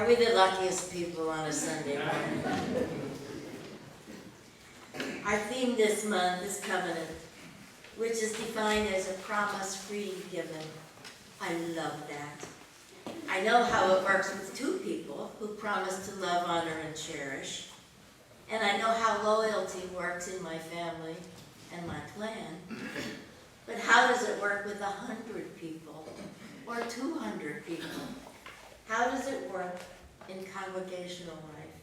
Are we the luckiest people on a Sunday morning? Our theme this month is covenant, which is defined as a promise freely given. I love that. I know how it works with two people who promise to love, honor, and cherish. And I know how loyalty works in my family and my clan. But how does it work with 100 people or 200 people? How does it work in congregational life?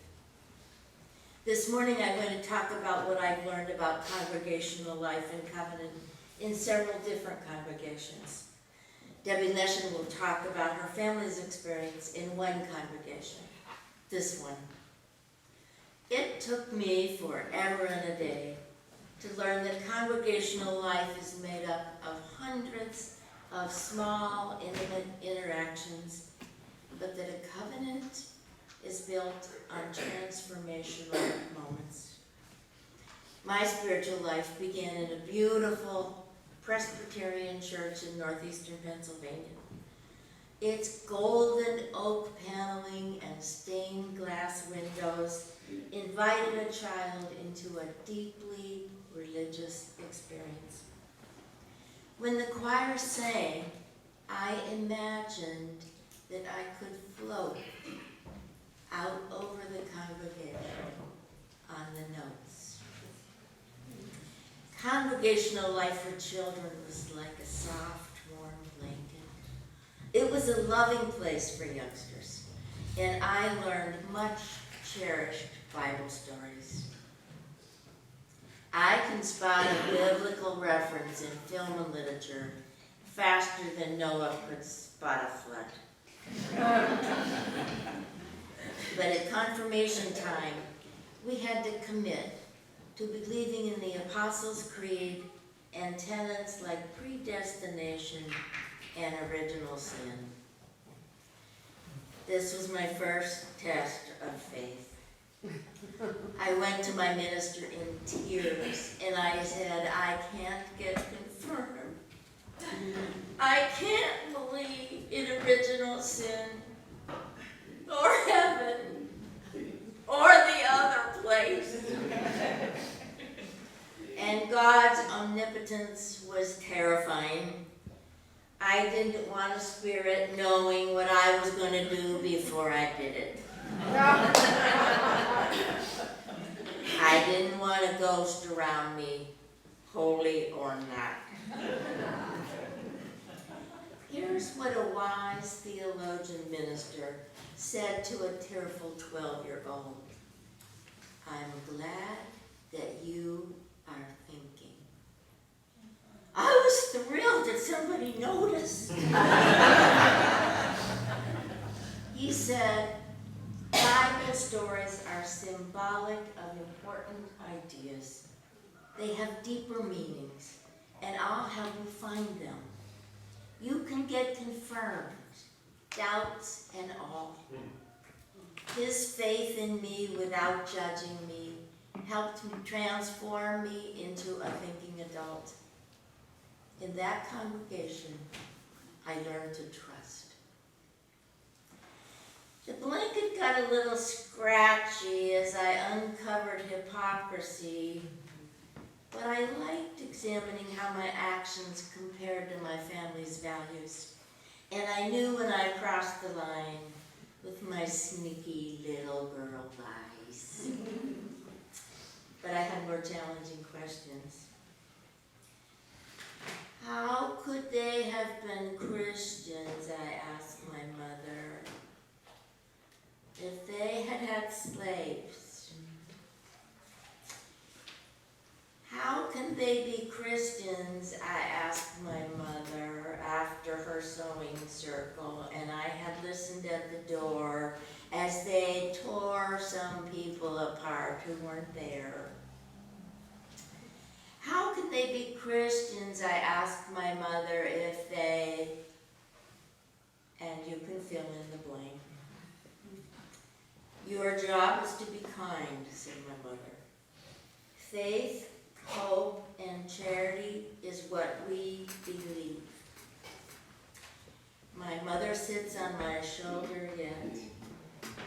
This morning I'm going to talk about what I've learned about congregational life and covenant in several different congregations. Debbie Leshen will talk about her family's experience in one congregation, this one. It took me forever and a day to learn that congregational life is made up of hundreds of small, intimate interactions, but that a covenant is built on transformational moments. My spiritual life began in a beautiful Presbyterian church in northeastern Pennsylvania. Its golden oak paneling and stained glass windows invited a child into a deeply religious experience. When the choir sang, I imagined that I could float out over the congregation on the notes. Congregational life for children was like a soft, warm blanket. It was a loving place for youngsters, and I learned much cherished Bible stories. I can spot a biblical reference in film and literature faster than Noah could spot a flood. But at confirmation time, we had to commit to believing in the Apostles' Creed and tenets like predestination and original sin. This was my first test of faith. I went to my minister in tears and I said, I can't get confirmed. I can't believe in original sin or heaven or the other place. And God's omnipotence was terrifying. I didn't want a spirit knowing what I was going to do before I did it. I didn't want a ghost around me, holy or not. Here's what a wise theologian minister said to a tearful 12-year-old. I'm glad that you are thinking. I was thrilled that somebody noticed. He said, Bible stories are symbolic of important ideas. They have deeper meanings, and I'll help you find them. You can get confirmed, doubts and all. His faith in me without judging me helped transform me into a thinking adult. In that congregation, I learned to trust. The blanket got a little scratchy as I uncovered hypocrisy, but I liked examining how my actions compared to my family's values. And I knew when I crossed the line with my sneaky little girl lies. But I had more challenging questions. How could they have been Christians, I asked my mother, if they had had slaves? How can they be Christians, I asked my mother after her sewing circle, and I had listened at the door as they tore some people apart who weren't there. How can they be Christians, I asked my mother, if they, and you can fill in the blank. Your job is to be kind, said my mother. Faith, hope, and charity is what we believe. My mother sits on my shoulder yet,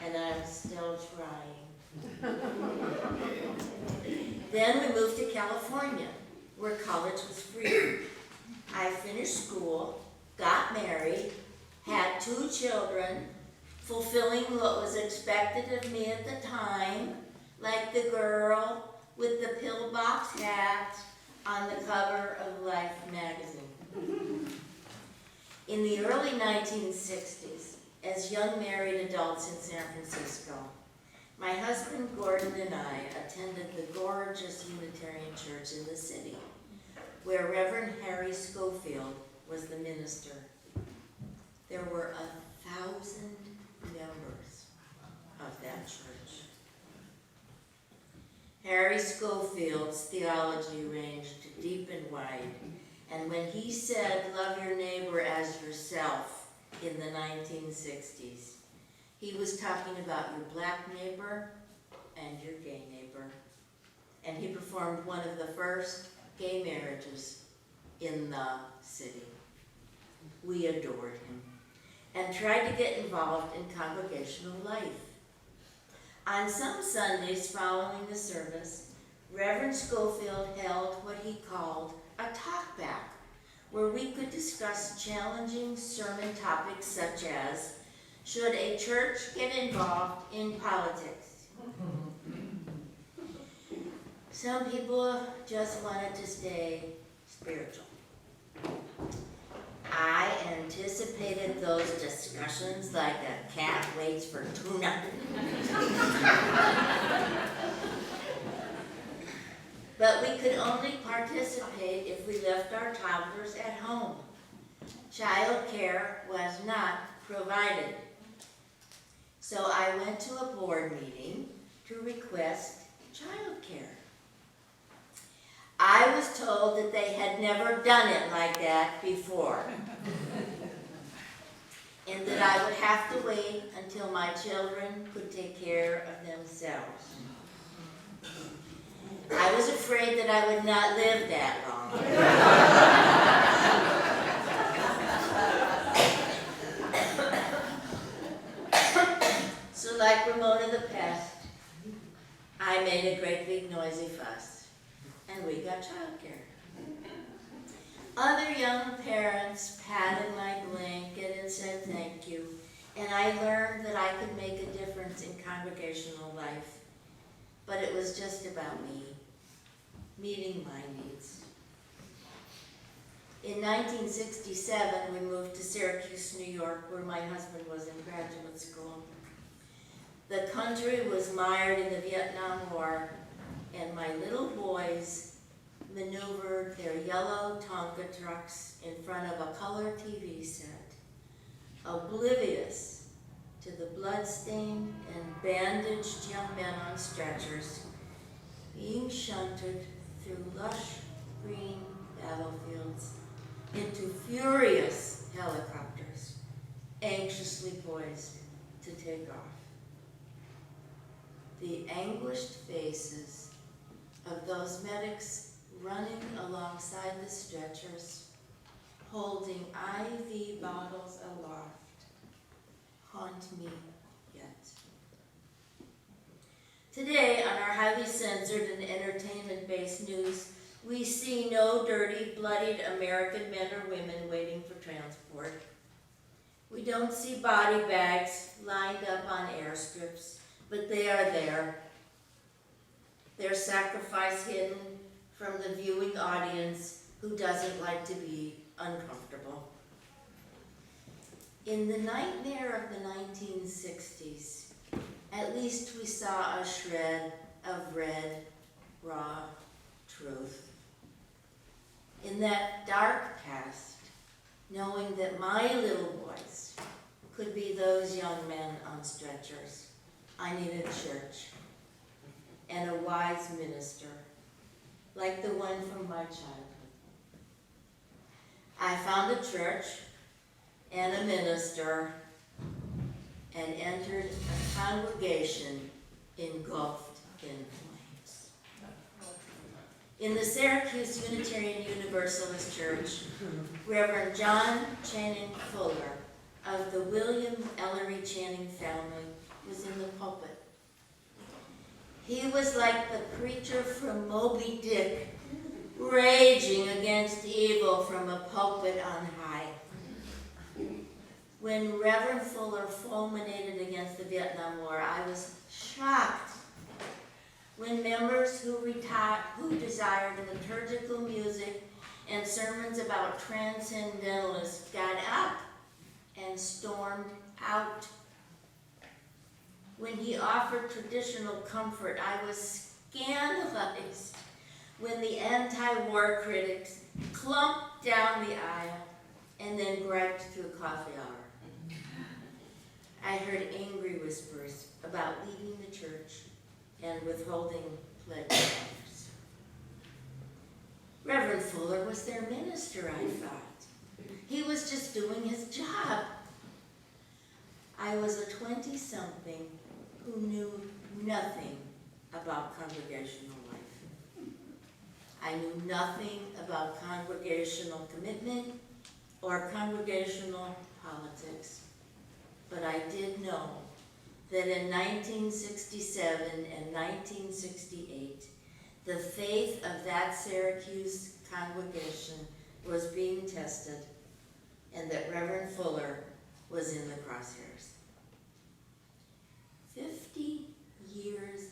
and I'm still trying. Then we moved to California, where college was free. I finished school, got married, had 2 children, fulfilling what was expected of me at the time, like the girl with the pillbox hat on the cover of Life magazine. In the early 1960s, as young married adults in San Francisco, my husband Gordon and I attended the gorgeous Unitarian Church in the city, where Reverend Harry Schofield was the minister. There were 1,000 members of that church. Harry Schofield's theology ranged deep and wide, and when he said, love your neighbor as yourself in the 1960s, he was talking about your black neighbor and your gay neighbor. And he performed one of the first gay marriages in the city. We adored him and tried to get involved in congregational life. On some Sundays following the service, Reverend Schofield held what he called a talkback, where we could discuss challenging sermon topics such as, should a church get involved in politics? Some people just wanted to stay spiritual. I anticipated those discussions like a cat waits for tuna. But we could only participate if we left our toddlers at home. Child care was not provided. So I went to a board meeting to request childcare. I was told that they had never done it like that before, and that I would have to wait until my children could take care of themselves. I was afraid that I would not live that long. So like Ramona the Pest, I made a great big noisy fuss, and we got childcare. Other young parents patted my blanket and said thank you, and I learned that I could make a difference in congregational life. But it was just about me, meeting my needs. In 1967, we moved to Syracuse, New York, where my husband was in graduate school. The country was mired in the Vietnam War, and my little boys maneuvered their yellow Tonka trucks in front of a color TV set, oblivious to the bloodstained and bandaged young men on stretchers being shunted through lush green battlefields into furious helicopters, anxiously poised to take off. The anguished faces of those medics running alongside the stretchers, holding IV bottles aloft, haunt me yet. Today, on our highly censored and entertainment-based news, we see no dirty, bloodied American men or women waiting for transport. We don't see body bags lined up on airstrips, but they are there. Their sacrifice hidden from the viewing audience who doesn't like to be uncomfortable. In the nightmare of the 1960s, at least we saw a shred of red, raw truth. In that dark past, knowing that my little boys could be those young men on stretchers, I needed a church and a wise minister, like the one from my childhood. I found a church and a minister and entered a congregation engulfed in flames. In the Syracuse Unitarian Universalist Church, Reverend John Channing Fuller of the William Ellery Channing family was in the pulpit. He was like the preacher from Moby Dick, raging against evil from a pulpit on high. When Reverend Fuller fulminated against the Vietnam War, I was shocked. When members who desired liturgical music and sermons about transcendentalists got up and stormed out. When he offered traditional comfort, I was scandalized when the anti-war critics clumped down the aisle and then griped through coffee hour. I heard angry whispers about leaving the church and withholding pledge offers. Reverend Fuller was their minister, I thought. He was just doing his job. I was a 20-something who knew nothing about congregational life. I knew nothing about congregational commitment or congregational politics, but I did know that in 1967 and 1968, the faith of that Syracuse congregation was being tested, and that Reverend Fuller was in the crosshairs. 50 years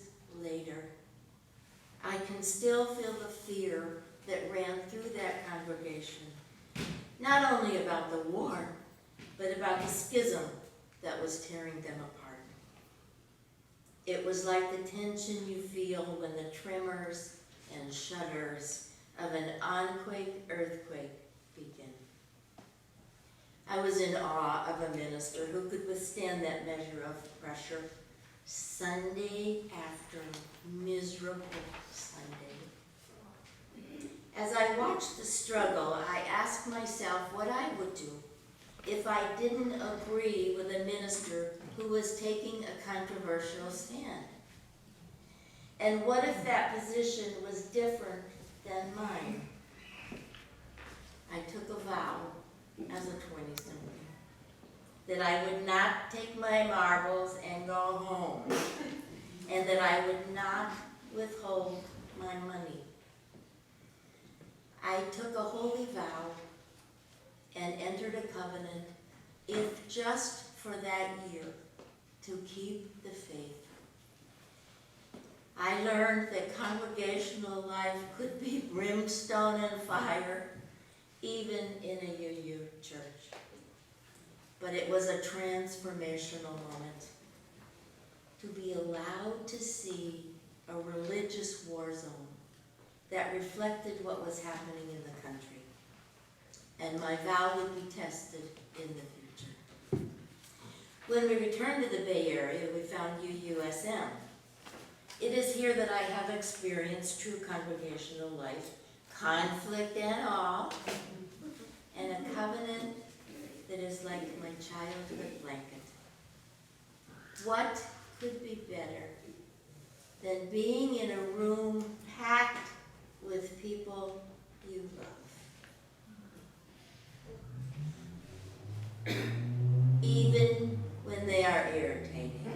later, I can still feel the fear that ran through that congregation, not only about the war, but about the schism that was tearing them apart. It was like the tension you feel when the tremors and shudders of an onquake earthquake begin. I was in awe of a minister who could withstand that measure of pressure Sunday after miserable Sunday. As I watched the struggle, I asked myself what I would do if I didn't agree with a minister who was taking a controversial stand. And what if that position was different than mine? I took a vow as a 20-something that I would not take my marbles and go home, and that I would not withhold my money. I took a holy vow and entered a covenant, if just for that year, to keep the faith. I learned that congregational life could be brimstone and fire, even in a UU church. But it was a transformational moment to be allowed to see a religious war zone that reflected what was happening in the country. And my vow would be tested in the future. When we returned to the Bay Area, we found UUSM. It is here that I have experienced true congregational life, conflict and all, and a covenant that is like my childhood blanket. What could be better than being in a room packed with people you love, even when they are irritating?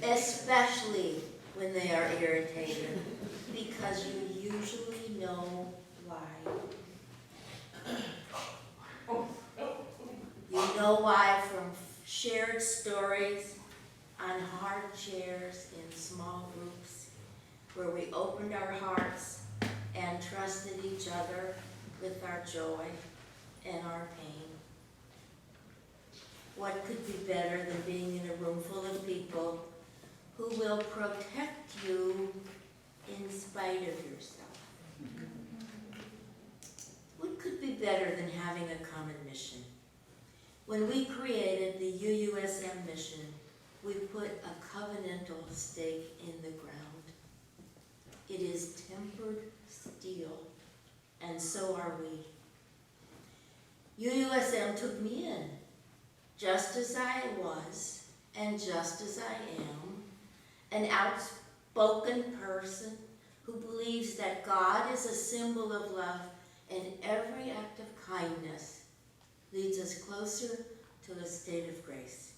Especially when they are irritated, because you usually know why. You know why from shared stories on hard chairs in small groups where we opened our hearts and trusted each other with our joy and our pain. What could be better than being in a room full of people who will protect you in spite of yourself? What could be better than having a common mission? When we created the UUSM mission, we put a covenantal stake in the ground. It is tempered steel, and so are we. UUSM took me in, just as I was, and just as I am, an outspoken person who believes that God is a symbol of love, and every act of kindness leads us closer to a state of grace.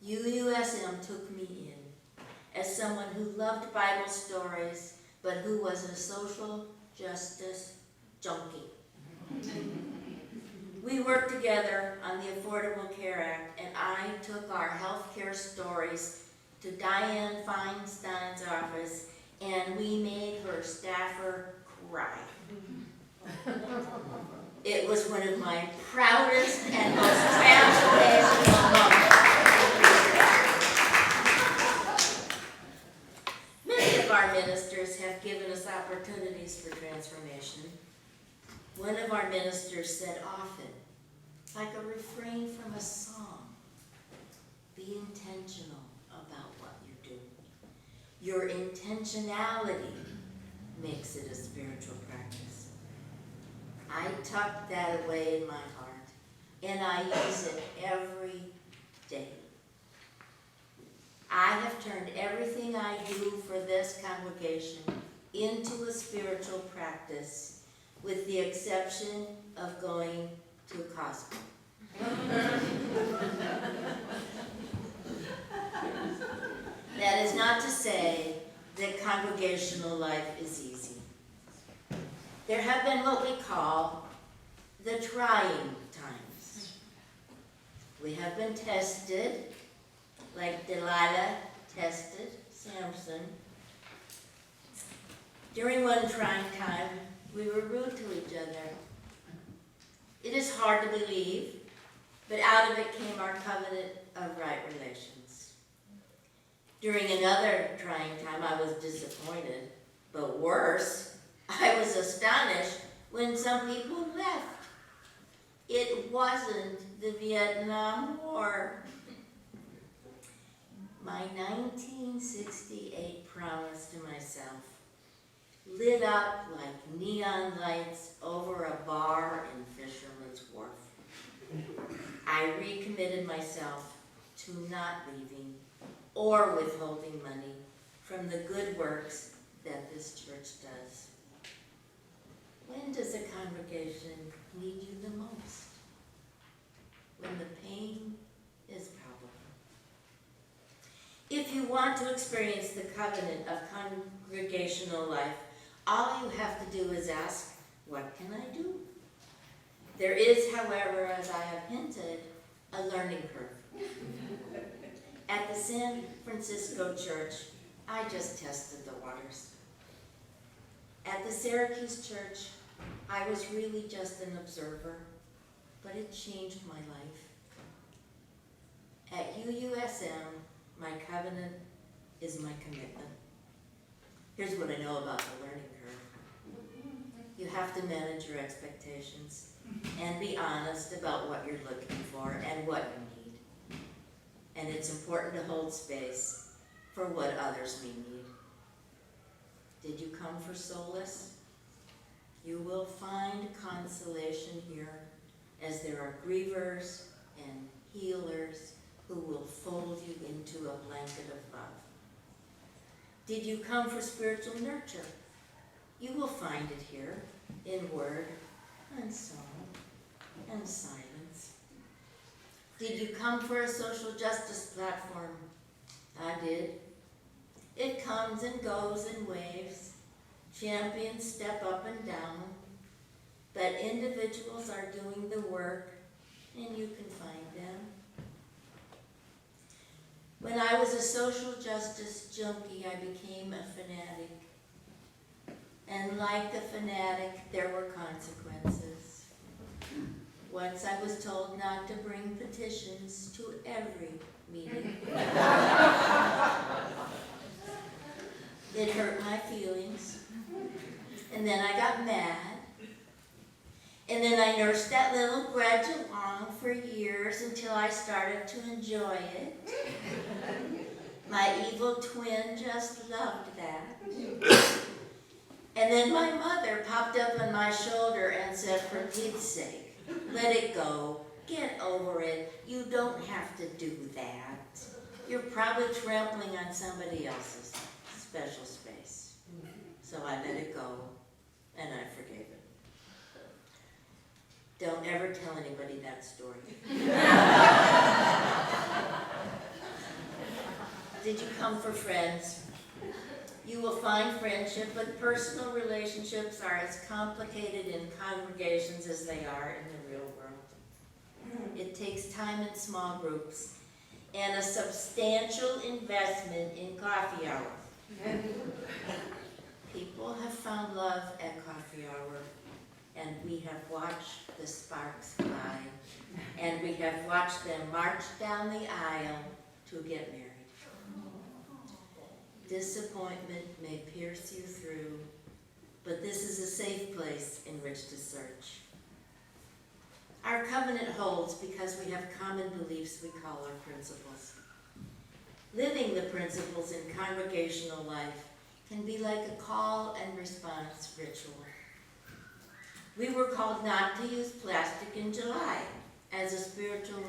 UUSM took me in as someone who loved Bible stories, but who was a social justice junkie. We worked together on the Affordable Care Act, and I took our health care stories to Dianne Feinstein's office, and we made her staffer cry. It was one of my proudest and most transformational moments. Many of our ministers have given us opportunities for transformation. One of our ministers said often, like a refrain from a song, be intentional about what you do. Your intentionality makes it a spiritual practice. I tuck that away in my heart, and I use it every day. I have turned everything I do for this congregation into a spiritual practice, with the exception of going to Costco. That is not to say that congregational life is easy. There have been what we call the trying times. We have been tested, like Delilah tested Samson. During one trying time, we were rude to each other. It is hard to believe, but out of it came our covenant of right relations. During another trying time, I was disappointed, But worse, I was astonished when some people left. It wasn't the Vietnam War. My 1968 promise to myself lit up like neon lights over a bar in Fisherman's Wharf. I recommitted myself to not leaving or withholding money from the good works that this church does. When does a congregation need you the most? When the pain is palpable. If you want to experience the covenant of congregational life, all you have to do is ask, what can I do? There is, however, as I have hinted, a learning curve. At the San Francisco church, I just tested the waters. At the Syracuse church, I was really just an observer, but it changed my life. At UUSM, my covenant is my commitment. Here's what I know about the learning curve. You have to manage your expectations and be honest about what you're looking for and what you need. And it's important to hold space for what others may need. Did you come for solace? You will find consolation here, as there are grievers and healers who will fold you into a blanket of love. Did you come for spiritual nurture? You will find it here in word and song and silence. Did you come for a social justice platform? I did. It comes and goes in waves. Champions step up and down, but individuals are doing the work, and you can find them. When I was a social justice junkie, I became a fanatic. And like the fanatic, there were consequences. Once I was told not to bring petitions to every meeting. It hurt my feelings. And then I got mad. And then I nursed that little grudge along for years until I started to enjoy it. My evil twin just loved that. And then my mother popped up on my shoulder and said, for Pete's sake, let it go. Get over it. You don't have to do that. You're probably trampling on somebody else's special space. So I let it go, and I forgave it. Don't ever tell anybody that story. Did you come for friends? You will find friendship, but personal relationships are as complicated in congregations as they are in the real world. It takes time in small groups and a substantial investment in coffee hour. People have found love at coffee hour, and we have watched the sparks fly, and we have watched them march down the aisle to get married. Disappointment may pierce you through, but this is a safe place in which to search. Our covenant holds because we have common beliefs we call our principles. Living the principles in congregational life can be like a call and response ritual. We were called not to use plastic in July as a spiritual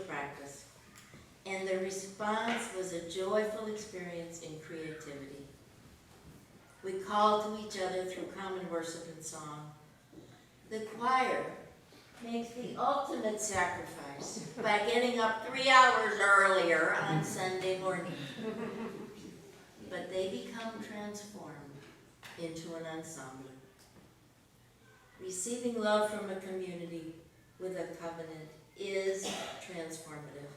practice. And the response was a joyful experience in creativity. We called to each other through common worship and song. The choir makes the ultimate sacrifice by getting up 3 hours earlier on Sunday morning. But they become transformed into an ensemble. Receiving love from a community with a covenant is transformative.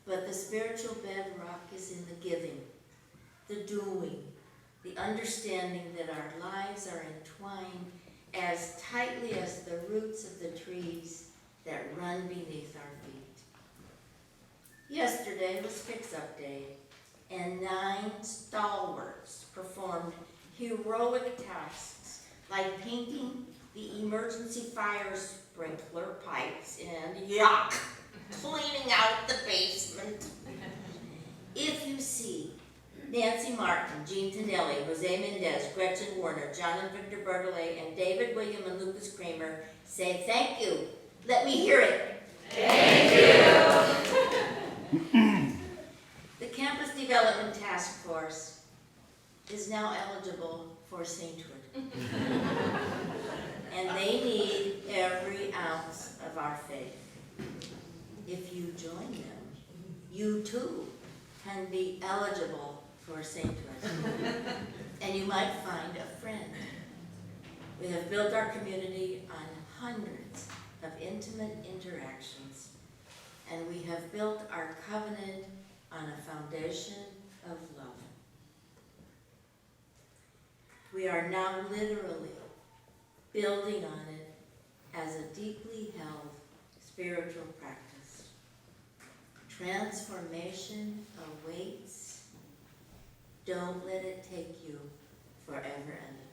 But the spiritual bedrock is in the giving, the doing, the understanding that our lives are entwined as tightly as the roots of the trees that run beneath our feet. Yesterday was Fix-Up Day, and 9 stalwarts performed heroic tasks like painting the emergency fire sprinkler pipes and, yuck, cleaning out the basement. If you see Nancy Martin, Jean Tonelli, Jose Mendez, Gretchen Warner, John and Victor Bertolet, and David William and Lucas Kramer, say thank you. Let me hear it. Thank you. The Campus Development Task Force is now eligible for sainthood. And they need every ounce of our faith. If you join them, you too can be eligible for sainthood. And you might find a friend. We have built our community on hundreds of intimate interactions, and we have built our covenant on a foundation of love. We are now literally building on it as a deeply held spiritual practice. Transformation awaits. Don't let it take you forever and a day.